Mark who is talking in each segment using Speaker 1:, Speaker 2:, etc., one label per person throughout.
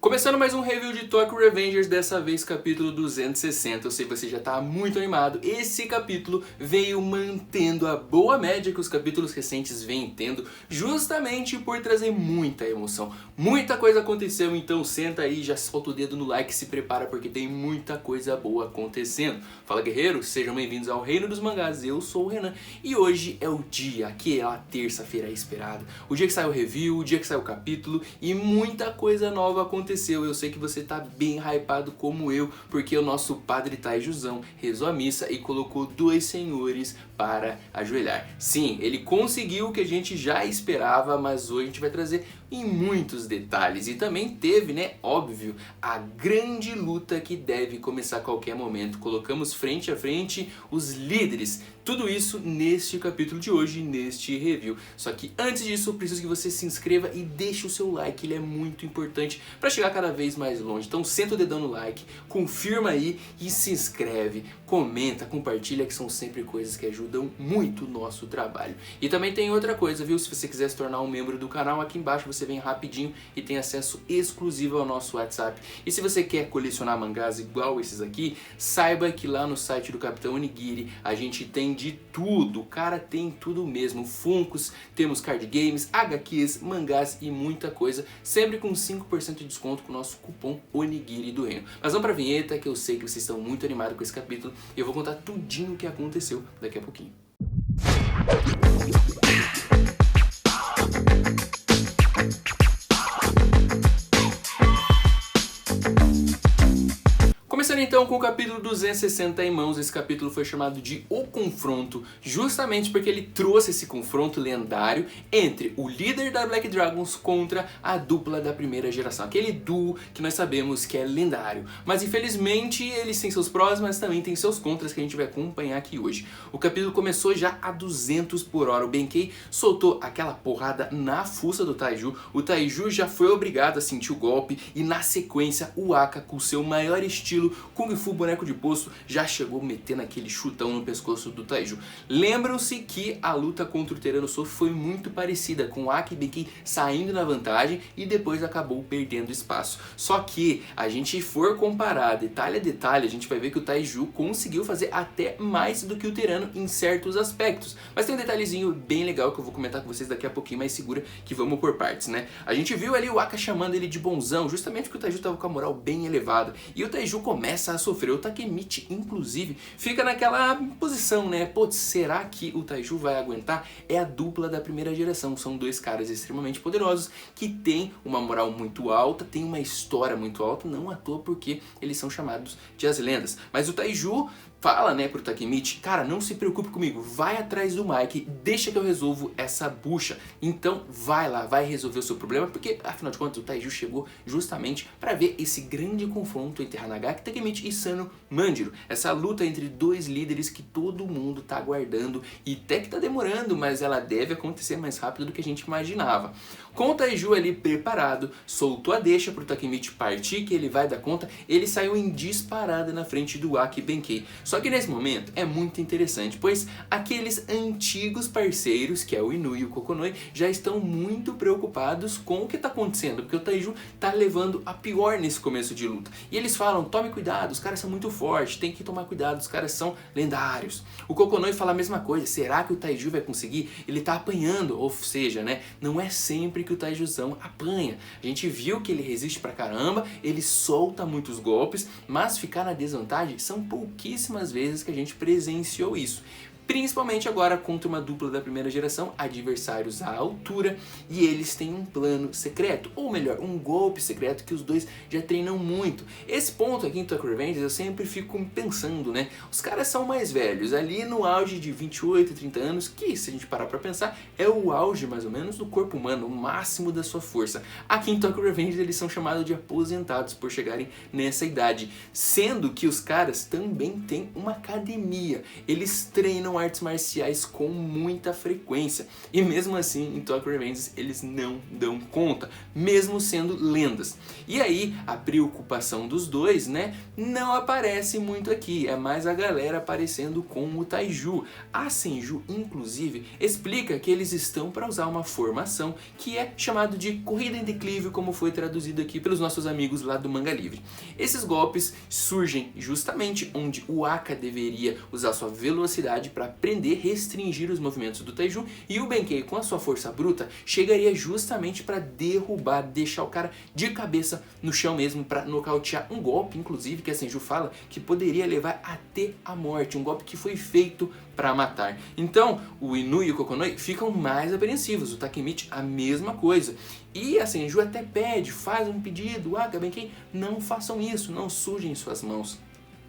Speaker 1: Começando mais um review de Tokyo Revengers, dessa vez capítulo 260. Eu sei que você já tá muito animado. Esse capítulo veio mantendo a boa média que os capítulos recentes vêm tendo, justamente por trazer muita emoção. Muita coisa aconteceu, então senta aí, já solta o dedo no like e se prepara porque tem muita coisa boa acontecendo. Fala guerreiros, sejam bem-vindos ao Reino dos Mangás, eu sou o Renan e hoje é o dia, aquela terça-feira esperada. O dia que sai o review, o dia que sai o capítulo e muita coisa nova aconteceu. Eu sei que você tá bem hypado como eu, porque o nosso padre Taijuzão rezou a missa e colocou dois senhores para ajoelhar. Sim, ele conseguiu o que a gente já esperava, mas hoje a gente vai trazer em muitos detalhes. E também teve, né, óbvio, a grande luta que deve começar a qualquer momento. Colocamos frente a frente os líderes. Tudo isso neste capítulo de hoje, neste review. Só que antes disso eu preciso que você se inscreva e deixe o seu like, ele é muito importante para chegar cada vez mais longe. Então senta o dedão no like, confirma aí e se inscreve, comenta, compartilha, que são sempre coisas que ajudam muito o nosso trabalho. E também tem outra coisa, viu? Se você quiser se tornar um membro do canal, aqui embaixo você vem rapidinho e tem acesso exclusivo ao nosso WhatsApp. E se você quer colecionar mangás igual esses aqui, saiba que lá no site do Capitão Onigiri a gente tem de tudo, o cara tem tudo mesmo, Funkos, temos card games, HQs, mangás e muita coisa, sempre com 5% de desconto com o nosso cupom Onigiri do Reino. Mas vamos pra vinheta, que eu sei que vocês estão muito animados com esse capítulo e eu vou contar tudinho o que aconteceu daqui a pouquinho. Começando então com o capítulo 260 em mãos. Esse capítulo foi chamado de O Confronto, justamente porque ele trouxe esse confronto lendário entre o líder da Black Dragons contra a dupla da primeira geração, aquele duo que nós sabemos que é lendário. Mas infelizmente eles têm seus prós, mas também tem seus contras que a gente vai acompanhar aqui hoje. O capítulo começou já a 200 por hora, o Benkei soltou aquela porrada na fuça do Taiju, o Taiju já foi obrigado a sentir o golpe e na sequência o Aka, com seu maior estilo Kung Fu boneco de poço, já chegou metendo aquele chutão no pescoço do Taiju. Lembram-se que a luta contra o Tyrannosaurus foi muito parecida, com o Aka e Benkei saindo na vantagem e depois acabou perdendo espaço. Só que a gente for comparar detalhe a detalhe, a gente vai ver que o Taiju conseguiu fazer até mais do que o Tyranno em certos aspectos. Mas tem um detalhezinho bem legal que eu vou comentar com vocês daqui a pouquinho, mais segura que vamos por partes, né? A gente viu ali o Aka chamando ele de bonzão, justamente porque o Taiju tava com a moral bem elevada. E o Taiju começa a sofrer. O Takemichi, inclusive, fica naquela posição, né? Putz, será que o Taiju vai aguentar? É a dupla da primeira geração. São dois caras extremamente poderosos que têm uma moral muito alta, têm uma história muito alta, não à toa porque eles são chamados de as lendas. Mas o Taiju fala, né, pro Takemichi, cara, não se preocupe comigo, vai atrás do Mike, deixa que eu resolvo essa bucha. Então vai lá, vai resolver o seu problema, porque afinal de contas o Taiju chegou justamente para ver esse grande confronto entre Hanagaki, Takemichi e Sano Manjiro. Essa luta entre dois líderes que todo mundo tá aguardando e até que tá demorando, mas ela deve acontecer mais rápido do que a gente imaginava. Com o Taiju ali preparado, soltou a deixa pro Takemichi partir, que ele vai dar conta, ele saiu em disparada na frente do Aka e Benkei. Só que nesse momento é muito interessante, pois aqueles antigos parceiros, que é o Inu e o Kokonoi, já estão muito preocupados com o que está acontecendo, porque o Taiju está levando a pior nesse começo de luta. E eles falam, tome cuidado, os caras são muito fortes, tem que tomar cuidado, os caras são lendários. O Kokonoi fala a mesma coisa, será que o Taiju vai conseguir? Ele está apanhando, ou seja, né, não é sempre que o Taijuzão apanha. A gente viu que ele resiste pra caramba, ele solta muitos golpes, mas ficar na desvantagem são pouquíssimas vezes que a gente presenciou isso. Principalmente agora contra uma dupla da primeira geração, adversários à altura, e eles têm um plano secreto, ou melhor, um golpe secreto que os dois já treinam muito. Esse ponto aqui em Tokyo Revengers eu sempre fico pensando, né? Os caras são mais velhos, ali no auge de 28, 30 anos, que se a gente parar pra pensar, é o auge mais ou menos do corpo humano, o máximo da sua força. Aqui em Tokyo Revengers eles são chamados de aposentados por chegarem nessa idade, sendo que os caras também têm uma academia, eles treinam treinam artes marciais com muita frequência. E mesmo assim, em Tokyo Revengers, eles não dão conta, mesmo sendo lendas. E aí, a preocupação dos dois, né, não aparece muito aqui. É mais a galera aparecendo com o Taiju. A Senju, inclusive, explica que eles estão para usar uma formação que é chamado de corrida em declive, como foi traduzido aqui pelos nossos amigos lá do Manga Livre. Esses golpes surgem justamente onde o Aka deveria usar sua velocidade para prender, restringir os movimentos do Taiju, e o Benkei, com a sua força bruta, chegaria justamente para derrubar, deixar o cara de cabeça no chão mesmo, para nocautear. Um golpe, inclusive, que a Senju fala que poderia levar até a morte, um golpe que foi feito para matar. Então, o Inui e o Kokonoi ficam mais apreensivos, o Takemichi a mesma coisa. E a Senju até pede, faz um pedido, Aka, Benkei, não façam isso, não sujem suas mãos.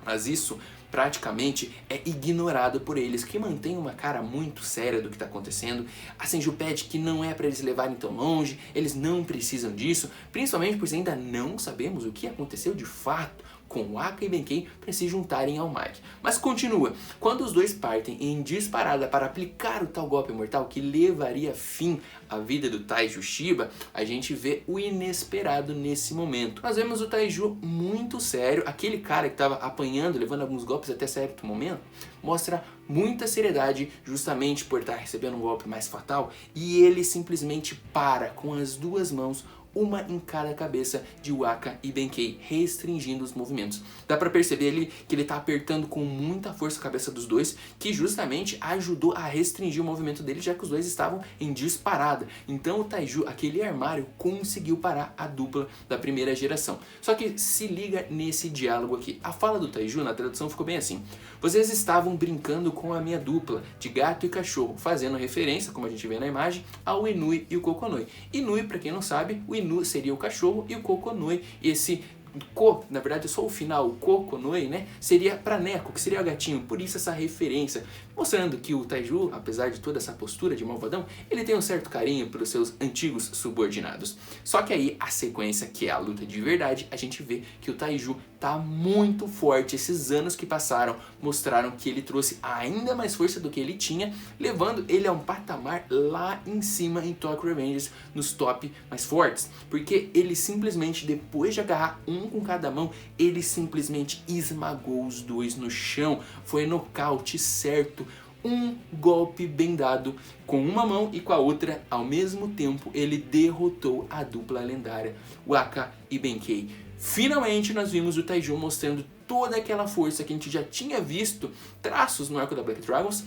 Speaker 1: Mas isso praticamente é ignorado por eles, que mantêm uma cara muito séria do que está acontecendo. A Senju pede que não é para eles levarem tão longe, eles não precisam disso, principalmente porque ainda não sabemos o que aconteceu de fato com Aka e Benkei para se juntarem ao Mike. Mas continua, quando os dois partem em disparada para aplicar o tal golpe mortal que levaria fim à vida do Taiju Shiba, a gente vê o inesperado nesse momento. Nós vemos o Taiju muito sério, aquele cara que estava apanhando, levando alguns golpes até certo momento, mostra muita seriedade justamente por estar recebendo um golpe mais fatal, e ele simplesmente para com as duas mãos, uma em cada cabeça de Aka e Benkei, restringindo os movimentos. Dá pra perceber ali que ele tá apertando com muita força a cabeça dos dois, que justamente ajudou a restringir o movimento dele, já que os dois estavam em disparada. Então o Taiju, aquele armário, conseguiu parar a dupla da primeira geração. Só que se liga nesse diálogo aqui. A fala do Taiju na tradução ficou bem assim: vocês estavam brincando com a minha dupla de gato e cachorro, fazendo referência, como a gente vê na imagem, ao Inui e o Kokonoi. Inui, pra quem não sabe, o Inu seria o cachorro e o Kokonoi, esse Ko, na verdade só o final, o Kokonoi, né, seria pra Neko, que seria o gatinho, por isso essa referência, mostrando que o Taiju, apesar de toda essa postura de malvadão, ele tem um certo carinho pelos seus antigos subordinados. Só que aí a sequência, que é a luta de verdade, a gente vê que o Taiju tá muito forte. Esses anos que passaram mostraram que ele trouxe ainda mais força do que ele tinha, levando ele a um patamar lá em cima em Tokyo Revengers, nos top mais fortes, porque ele simplesmente, depois de agarrar um com cada mão, ele simplesmente esmagou os dois no chão. Foi nocaute certo, um golpe bem dado com uma mão, e com a outra, ao mesmo tempo, ele derrotou a dupla lendária, Aka e Benkei. Finalmente nós vimos o Taiju mostrando toda aquela força que a gente já tinha visto traços no arco da Black Dragons.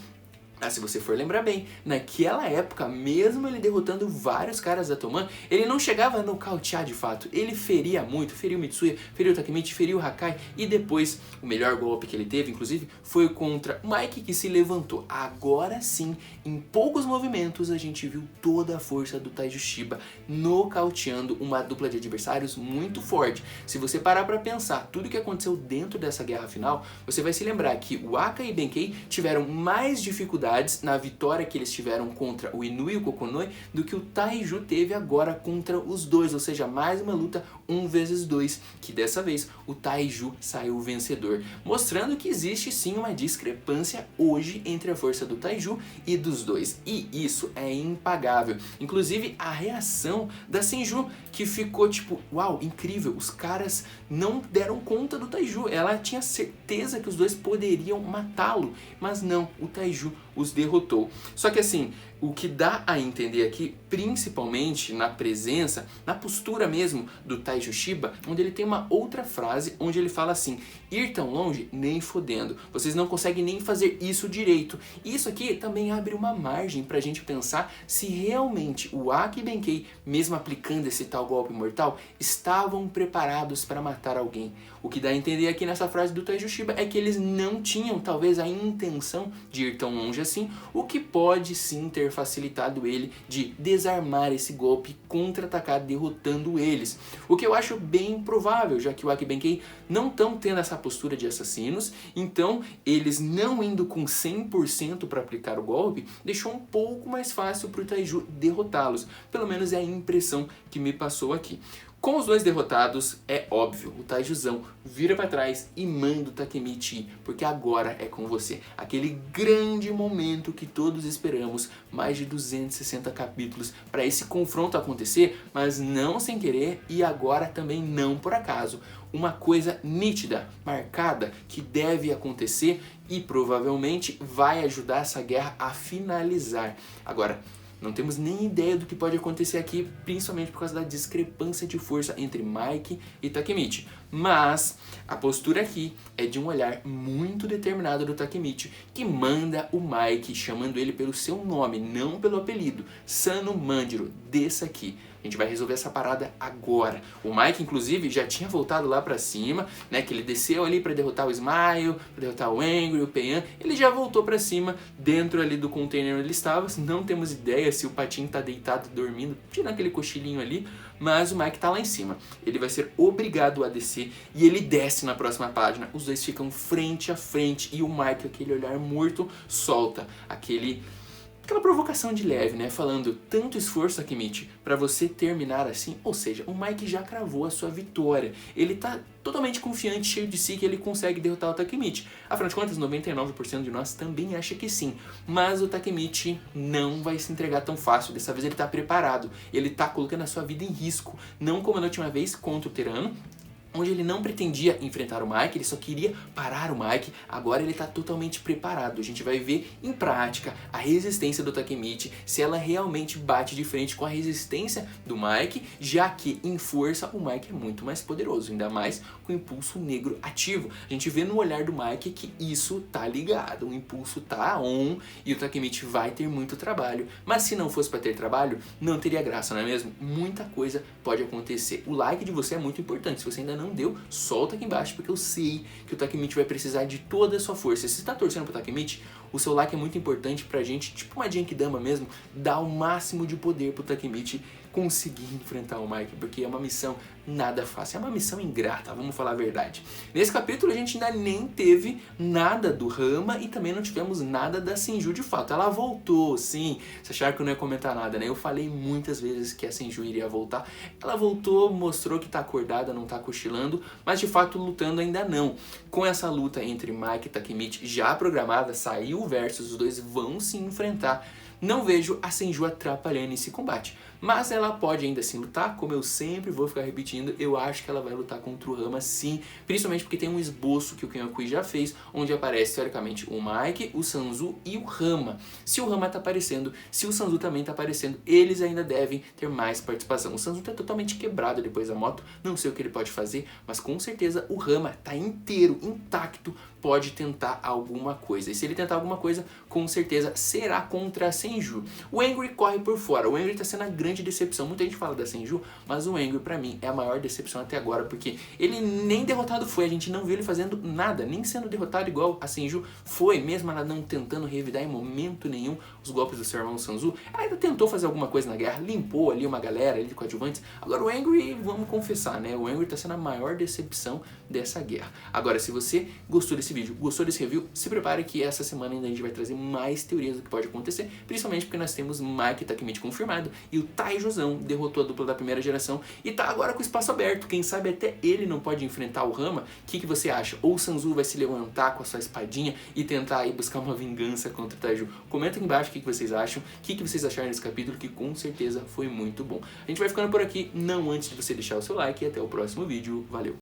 Speaker 1: Mas se você for lembrar bem, naquela época, mesmo ele derrotando vários caras da Toman, ele não chegava a nocautear de fato. Ele feria muito, feriu o Mitsuya, feriu o Takemichi, feriu o Hakai, e depois, o melhor golpe que ele teve, inclusive, foi contra o Mike, que se levantou. Agora sim, em poucos movimentos, a gente viu toda a força do Taiju Shiba nocauteando uma dupla de adversários muito forte. Se você parar pra pensar tudo o que aconteceu dentro dessa guerra final, você vai se lembrar que o Aka e Benkei tiveram mais dificuldade na vitória que eles tiveram contra o Inui e o Kokonoi do que o Taiju teve agora contra os dois, ou seja, mais uma luta 1 vezes 2, que dessa vez o Taiju saiu vencedor, mostrando que existe sim uma discrepância hoje entre a força do Taiju e dos dois, e isso é impagável. Inclusive a reação da Senju, que ficou tipo, uau, incrível, os caras não deram conta do Taiju, ela tinha certeza que os dois poderiam matá-lo, mas não, o Taiju os derrotou. Só que assim, o que dá a entender aqui, principalmente na presença, na postura mesmo do Taiju Shiba, onde ele tem uma outra frase, onde ele fala assim: ir tão longe nem fodendo, vocês não conseguem nem fazer isso direito. E isso aqui também abre uma margem pra gente pensar se realmente o Aka e Benkei, mesmo aplicando esse tal golpe mortal, estavam preparados para matar alguém. O que dá a entender aqui nessa frase do Taiju Shiba é que eles não tinham talvez a intenção de ir tão longe assim, o que pode sim ter facilitado ele de desarmar esse golpe, contra-atacar derrotando eles. O que eu acho bem provável, já que o Aka e Benkei não estão tendo essa postura de assassinos, então eles não indo com 100% para aplicar o golpe, deixou um pouco mais fácil para o Taiju derrotá-los. Pelo menos é a impressão que me passou aqui. Com os dois derrotados, é óbvio, o Taijuzão vira pra trás e manda o Takemichi ir, porque agora é com você. Aquele grande momento que todos esperamos, mais de 260 capítulos para esse confronto acontecer, mas não sem querer e agora também não por acaso. Uma coisa nítida, marcada, que deve acontecer e provavelmente vai ajudar essa guerra a finalizar. Agora, não temos nem ideia do que pode acontecer aqui, principalmente por causa da discrepância de força entre Mike e Takemichi. Mas a postura aqui é de um olhar muito determinado do Takemichi, que manda o Mike chamando ele pelo seu nome, não pelo apelido. Sano Manjiro, desça aqui. A gente vai resolver essa parada agora. O Mike, inclusive, já tinha voltado lá pra cima, né? Que ele desceu ali pra derrotar o Smile, pra derrotar o Angry, o Peian. Ele já voltou pra cima, dentro ali do container onde ele estava. Não temos ideia se o Patinho tá deitado, dormindo, tirando aquele cochilinho ali. Mas o Mike tá lá em cima. Ele vai ser obrigado a descer e ele desce na próxima página. Os dois ficam frente a frente e o Mike, aquele olhar morto, solta aquela provocação de leve, né? Falando, tanto esforço, Takemichi, pra você terminar assim. Ou seja, o Mike já cravou a sua vitória. Ele tá totalmente confiante, cheio de si, que ele consegue derrotar o Takemichi. Afinal de contas, 99% de nós também acha que sim. Mas o Takemichi não vai se entregar tão fácil. Dessa vez ele tá preparado. Ele tá colocando a sua vida em risco. Não como na última vez contra o Terano, onde ele não pretendia enfrentar o Mike, ele só queria parar o Mike. Agora ele está totalmente preparado. A gente vai ver em prática a resistência do Takemichi, se ela realmente bate de frente com a resistência do Mike, já que em força o Mike é muito mais poderoso, ainda mais com o impulso negro ativo. A gente vê no olhar do Mike que isso tá ligado, o impulso tá on e o Takemichi vai ter muito trabalho. Mas se não fosse para ter trabalho, não teria graça, não é mesmo? Muita coisa pode acontecer. O like de você é muito importante. Se você ainda não deu, solta aqui embaixo, porque eu sei que o Takemichi vai precisar de toda a sua força. Se você está torcendo pro Takemichi, o seu like é muito importante pra gente, tipo uma Genkidama mesmo, dar o máximo de poder pro Takemichi conseguir enfrentar o Mike, porque é uma missão nada fácil, é uma missão ingrata, vamos falar a verdade. Nesse capítulo a gente ainda nem teve nada do Rama e também não tivemos nada da Senju de fato. Ela voltou, sim. Vocês acharam que eu não ia comentar nada, né? Eu falei muitas vezes que a Senju iria voltar. Ela voltou, mostrou que tá acordada, não tá cochilando, mas de fato lutando ainda não. Com essa luta entre Mike e Takemichi já programada, saiu o versus, os dois vão se enfrentar. Não vejo a Senju atrapalhando esse combate, mas ela pode ainda assim lutar, como eu sempre vou ficar repetindo, eu acho que ela vai lutar contra o Rama sim, principalmente porque tem um esboço que o Kenokui já fez, onde aparece teoricamente o Mike, o Sanzu e o Rama. Se o Rama tá aparecendo, se o Sanzu também tá aparecendo, eles ainda devem ter mais participação. O Sanzu tá totalmente quebrado depois da moto, não sei o que ele pode fazer, mas com certeza o Rama tá inteiro, intacto, pode tentar alguma coisa. E se ele tentar alguma coisa, com certeza será contra a Senju. O Angry corre por fora. O Angry tá sendo a grande decepção. Muita gente fala da Senju, mas o Angry pra mim é a maior decepção até agora, porque ele nem derrotado foi. A gente não viu ele fazendo nada, nem sendo derrotado igual a Senju foi, mesmo ela não tentando revidar em momento nenhum os golpes do seu irmão Sanzu. Ela ainda tentou fazer alguma coisa na guerra, limpou ali uma galera ali de coadjuvantes. Agora o Angry, vamos confessar, né? O Angry tá sendo a maior decepção dessa guerra. Agora, se você gostou desse vídeo, gostou desse review, se prepare que essa semana ainda a gente vai trazer mais teorias do que pode acontecer, principalmente porque nós temos Mike Takemichi confirmado e o Taijuzão derrotou a dupla da primeira geração e tá agora com o espaço aberto. Quem sabe até ele não pode enfrentar o Rama. O que você acha? Ou o Sanzu vai se levantar com a sua espadinha e tentar aí buscar uma vingança contra o Taiju? Comenta aqui embaixo o que vocês acham, o que vocês acharam desse capítulo, que com certeza foi muito bom. A gente vai ficando por aqui, não antes de você deixar o seu like, e até o próximo vídeo. Valeu!